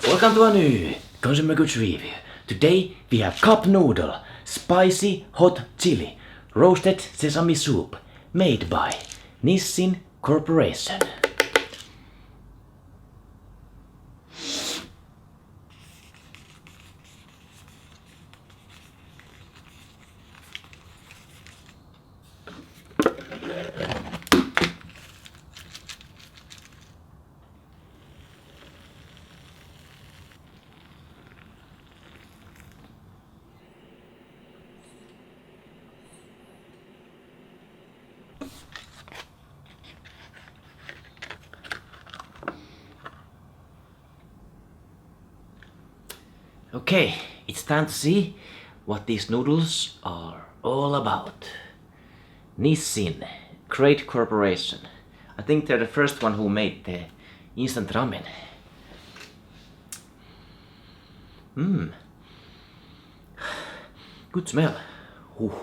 Welcome to a new Consumer Goods review. Today we have Cup Noodle, spicy hot chili, roasted sesame soup, made by Nissin Corporation. Okay, it's time to see what these noodles are all about. Nissin, great corporation. I think they're the first one who made the instant ramen. Good smell. Ooh.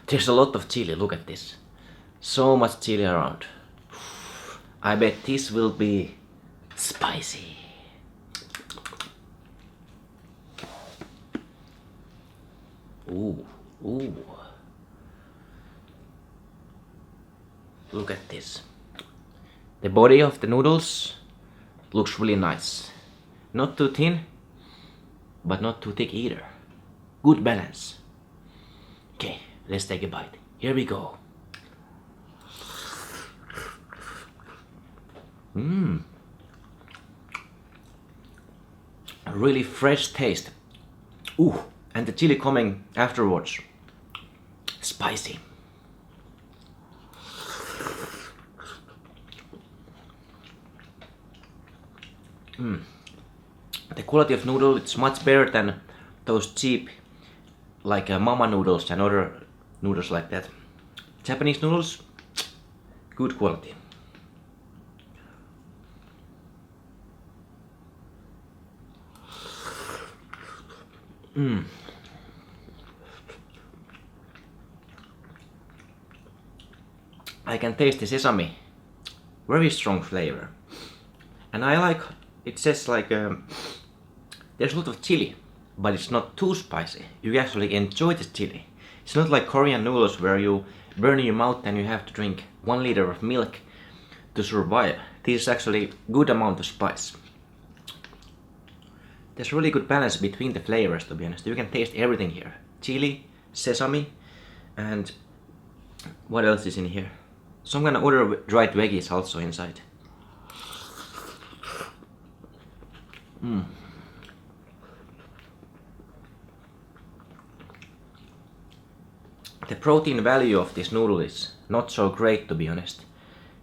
There's a lot of chili, look at this. So much chili around. I bet this will be spicy. Ooh. Look at this. The body of the noodles looks really nice. Not too thin, but not too thick either. Good balance. Okay, let's take a bite. Here we go. A really fresh taste. Ooh, and the chili coming afterwards. Spicy. The quality of noodle, it's much better than those cheap like mama noodles and other noodles like that. Japanese noodles, good quality. I can taste the sesame, very strong flavor. And I like, it says like, there's a lot of chili, but it's not too spicy. You actually enjoy the chili. It's not like Korean noodles where you burn your mouth and you have to drink 1 liter of milk to survive. This is actually good amount of spice. There's really good balance between the flavors, to be honest. You can taste everything here. Chili, sesame, and what else is in here? Some kind of other dried veggies also inside. The protein value of this noodle is not so great, to be honest.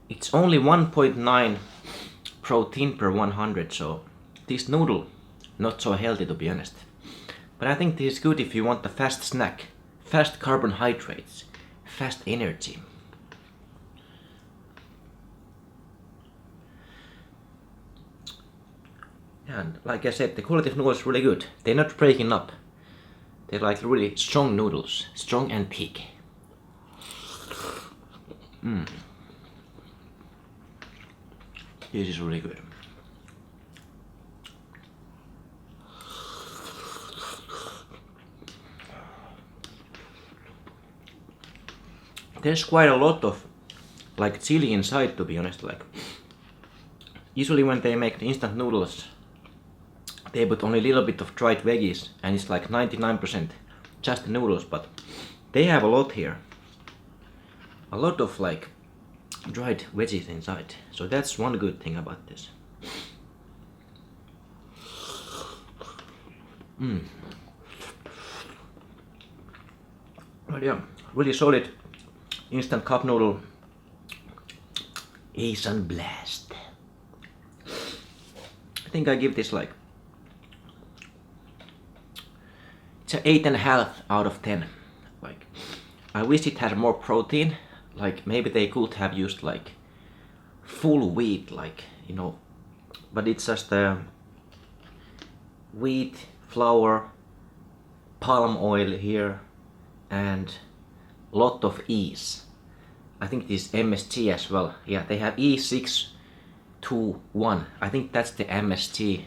It's only 1.9 protein per 100, so this noodle not so healthy, to be honest. But I think this is good if you want a fast snack, fast carbohydrates, fast energy. And like I said, the quality of noodles is really good. They're not breaking up. They're like really strong noodles, strong and thick. This is really good. There's quite a lot of like chili inside, to be honest. Like usually when they make the instant noodles, they put only a little bit of dried veggies and it's like 99% just the noodles, but they have a lot here. A lot of like dried veggies inside. So that's one good thing about this. But yeah, really solid instant cup noodle. Asian blast. I think I give this like, it's an 8.5 out of 10. Like, I wish it had more protein. Like maybe they could have used like full wheat, like, you know, but it's just wheat, flour, palm oil here, and lot of E's. I think this is MSG as well. Yeah, they have E6 2-1. I think that's the MSG,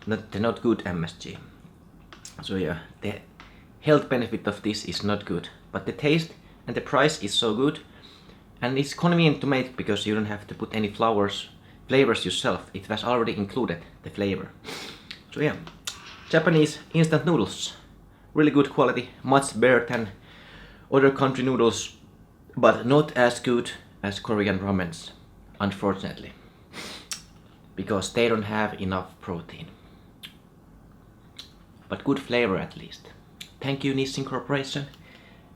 not good MSG. So yeah, the health benefit of this is not good, but the taste and the price is so good, and it's convenient to make because you don't have to put any flavors yourself. It was already included, the flavor. So yeah, Japanese instant noodles, really good quality, much better than other country noodles, but not as good as Korean ramens, unfortunately, because they don't have enough protein. But good flavor at least. Thank you, Nissin Corporation,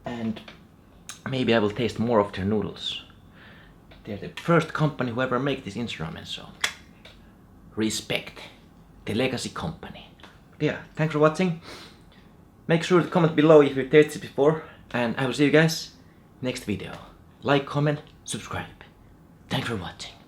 and maybe I will taste more of their noodles. They're the first company who ever make this instant ramen, so respect the legacy company. But yeah, thanks for watching. Make sure to comment below if you tasted it before, and I will see you guys next video. Like, comment, subscribe. Thanks for watching.